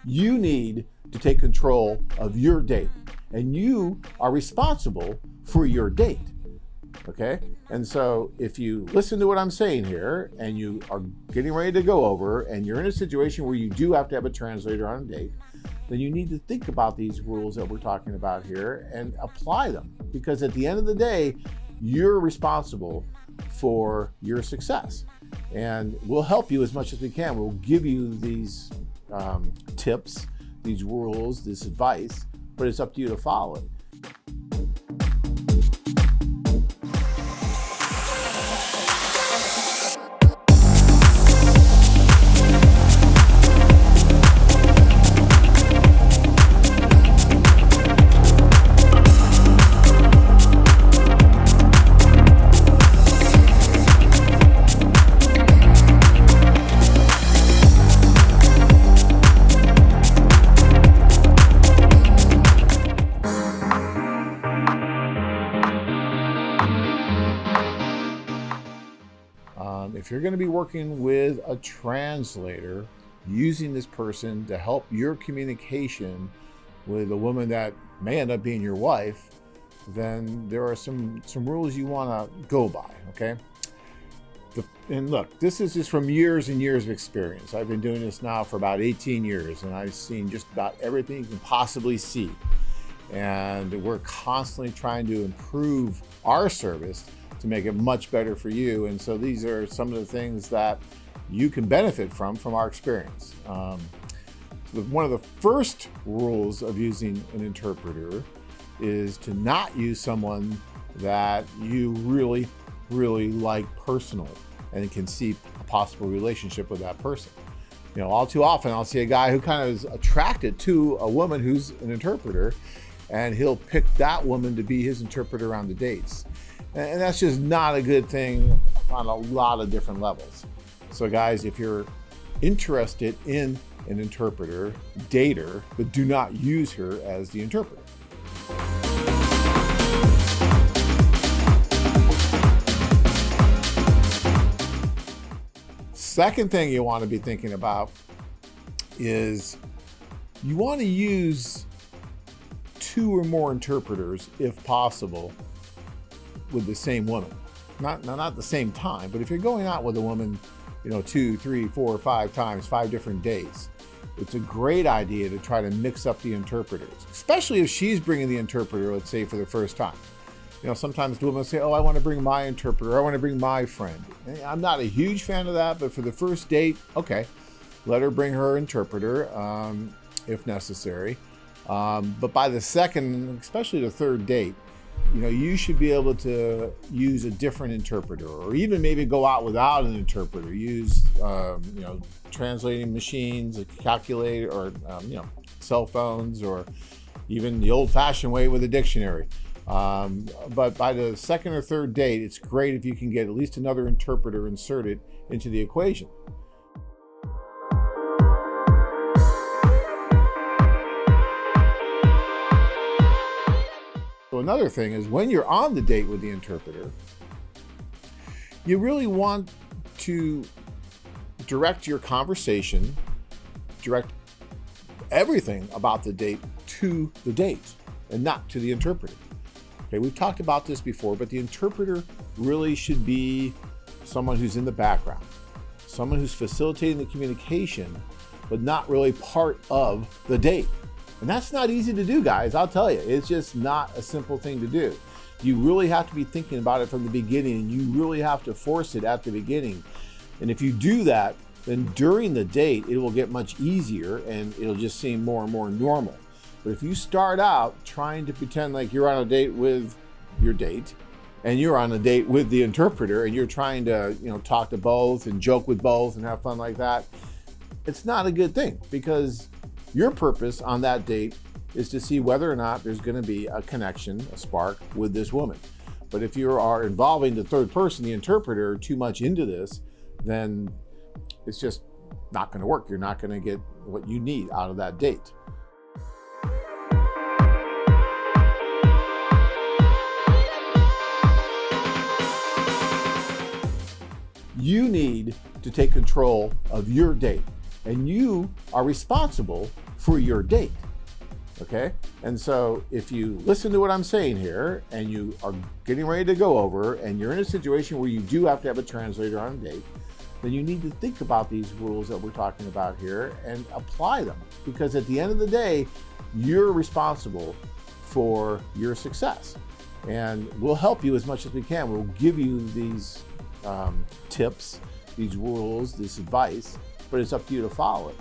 You need to take control of your date, and you are responsible for your date. Okay? And so if you listen to what I'm saying here and you are getting ready to go over and you're in a situation where you do have to have a translator on a date, then you need to think about these rules that we're talking about here and apply them. Because at the end of the day, you're responsible for your success. And we'll help you as much as we can. We'll give you these tips, these rules, this advice, but it's up to you to follow it. If you're going to be working with a translator, using this person to help your communication with a woman that may end up being your wife, then there are some rules you want to go by, okay? And look, this is just from years and years of experience. I've been doing this now for about 18 years, and I've seen just about everything you can possibly see. And we're constantly trying to improve our service to make it much better for you. And so these are some of the things that you can benefit from our experience. One of the first rules of using an interpreter is to not use someone that you really, really like personally and can see a possible relationship with that person. You know, all too often I'll see a guy who kind of is attracted to a woman who's an interpreter, and he'll pick that woman to be his interpreter on the dates. And that's just not a good thing on a lot of different levels. So guys, if you're interested in an interpreter, date her, but do not use her as the interpreter. Second thing you want to be thinking about is you want to use 2 or more interpreters if possible with the same woman. Not the same time, but if you're going out with a woman, 2, 3, 4, 5 times, 5 different days, it's a great idea to try to mix up the interpreters, especially if she's bringing the interpreter, let's say, for the first time. Sometimes the women say, oh, I want to bring my interpreter, I want to bring my friend. I'm not a huge fan of that, but for the first date, okay, let her bring her interpreter if necessary. But by the second, especially the third date, you should be able to use a different interpreter, or even maybe go out without an interpreter. Use, translating machines, a calculator, or, cell phones, or even the old-fashioned way with a dictionary. But by the second or third date, it's great if you can get at least another interpreter inserted into the equation. So another thing is, when you're on the date with the interpreter, you really want to direct your conversation, direct everything about the date to the date and not to the interpreter. Okay, we've talked about this before, but the interpreter really should be someone who's in the background, someone who's facilitating the communication, but not really part of the date. And that's not easy to do, guys. I'll tell you, it's just not a simple thing to do. You really have to be thinking about it from the beginning, and you really have to force it at the beginning. And if you do that, then during the date, it will get much easier and it'll just seem more and more normal. But if you start out trying to pretend like you're on a date with your date, and you're on a date with the interpreter, and you're trying to, talk to both and joke with both and have fun like that, it's not a good thing, because your purpose on that date is to see whether or not there's going to be a connection, a spark with this woman. But if you are involving the third person, the interpreter, too much into this, then it's just not going to work. You're not going to get what you need out of that date. You need to take control of your date, and you are responsible for your date. Okay? And so if you listen to what I'm saying here and you are getting ready to go over and you're in a situation where you do have to have a translator on a date, then you need to think about these rules that we're talking about here and apply them, because at the end of the day, you're responsible for your success. And we'll help you as much as we can. We'll give you these tips, these rules, this advice, but it's up to you to follow it.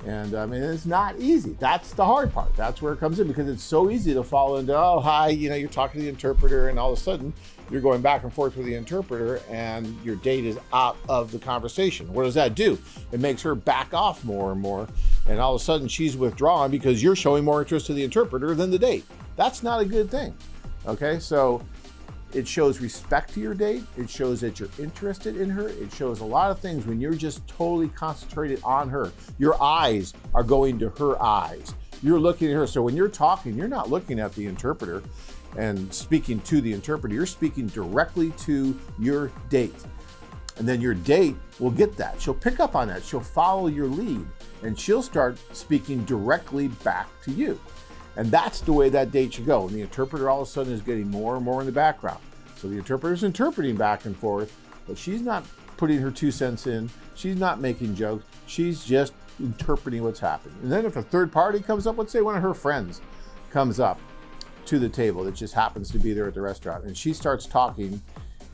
And it's not easy. That's the hard part. That's where it comes in, because it's so easy to fall into, oh, hi, you're talking to the interpreter, and all of a sudden you're going back and forth with the interpreter and your date is out of the conversation. What does that do? It makes her back off more and more. And all of a sudden she's withdrawn because you're showing more interest to the interpreter than the date. That's not a good thing. Okay, so it shows respect to your date. It shows that you're interested in her. It shows a lot of things when you're just totally concentrated on her. Your eyes are going to her eyes. You're looking at her. So when you're talking, you're not looking at the interpreter and speaking to the interpreter. You're speaking directly to your date. And then your date will get that. She'll pick up on that. She'll follow your lead, and she'll start speaking directly back to you. And that's the way that date should go. And the interpreter all of a sudden is getting more and more in the background. So the interpreter's interpreting back and forth, but she's not putting her 2 cents in. She's not making jokes. She's just interpreting what's happening. And then if a third party comes up, let's say one of her friends comes up to the table that just happens to be there at the restaurant, and she starts talking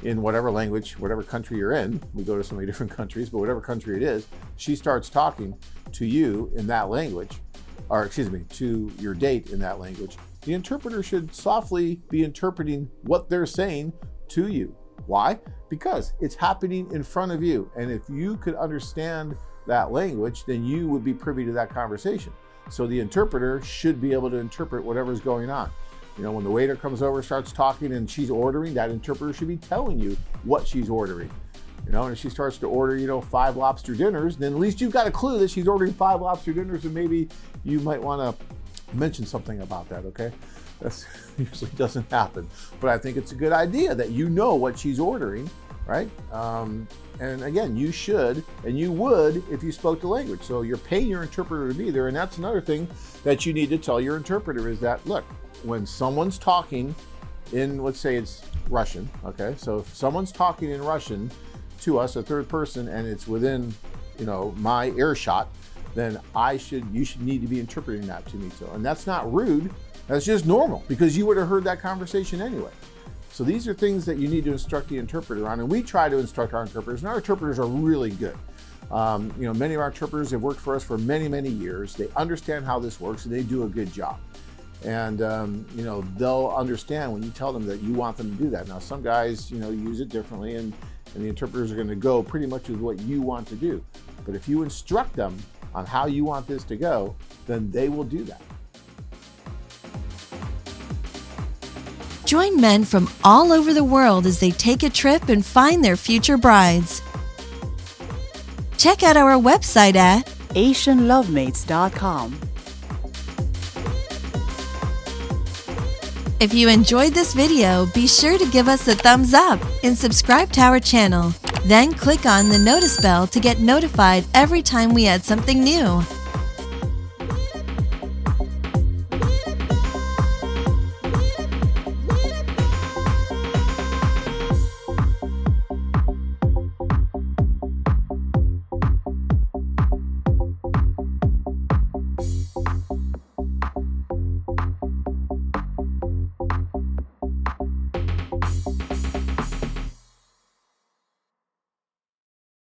in whatever language, whatever country you're in. We go to so many different countries, but whatever country it is, she starts talking to you in that language. To your date in that language. The interpreter should softly be interpreting what they're saying to you. Why? Because it's happening in front of you. And if you could understand that language, then you would be privy to that conversation. So the interpreter should be able to interpret whatever's going on. When the waiter comes over, starts talking, and she's ordering, that interpreter should be telling you what she's ordering. And if she starts to order, 5 lobster dinners, then at least you've got a clue that she's ordering 5 lobster dinners, and maybe you might want to mention something about that, okay? That usually doesn't happen. But I think it's a good idea that you know what she's ordering, right? And again, you should, and you would if you spoke the language. So you're paying your interpreter to be there, and that's another thing that you need to tell your interpreter is that, look, when someone's talking in, let's say it's Russian, okay? So if someone's talking in Russian to us, a third person, and it's within, my earshot, then you should need to be interpreting that to me too. And that's not rude, that's just normal, because you would have heard that conversation anyway. So these are things that you need to instruct the interpreter on, and we try to instruct our interpreters, and our interpreters are really good. Many of our interpreters have worked for us for many, many years. They understand how this works, and they do a good job. And they'll understand when you tell them that you want them to do that. Now, some guys, use it differently, and the interpreters are going to go pretty much with what you want to do. But if you instruct them on how you want this to go, then they will do that. Join men from all over the world as they take a trip and find their future brides. Check out our website at AsianLovemates.com. If you enjoyed this video, be sure to give us a thumbs up and subscribe to our channel. Then click on the notice bell to get notified every time we add something new.